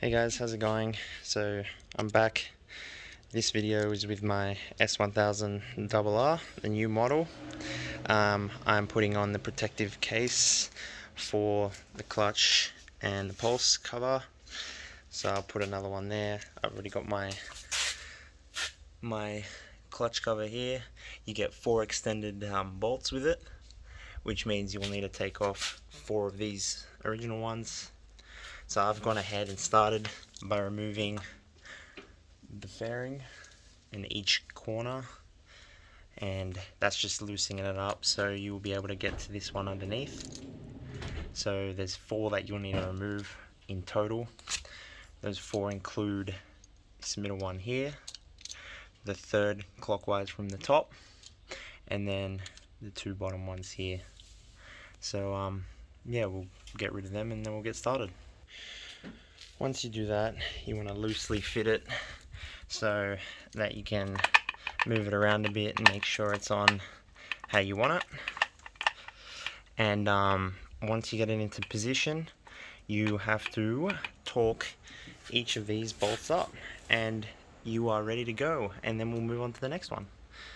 Hey guys, how's it going? So I'm back. This video is with my S1000RR, the new model. I'm putting on the protective case for the clutch and the pulse cover. So I'll put another one there. I've already got my clutch cover here. You get 4 extended bolts with it, which means you will need to take off 4 of these original ones. So I've gone ahead and started by removing the fairing in each corner, and that's just loosening it up so you will be able to get to this one underneath. So there's 4 that you'll need to remove in total. Those 4 include this middle one here, the third clockwise from the top, and then the 2 bottom ones here. So yeah, we'll get rid of them and then we'll get started. Once you do that, you want to loosely fit it so that you can move it around a bit and make sure it's on how you want it. And once you get it into position, you have to torque each of these bolts up and you are ready to go, and then we'll move on to the next one.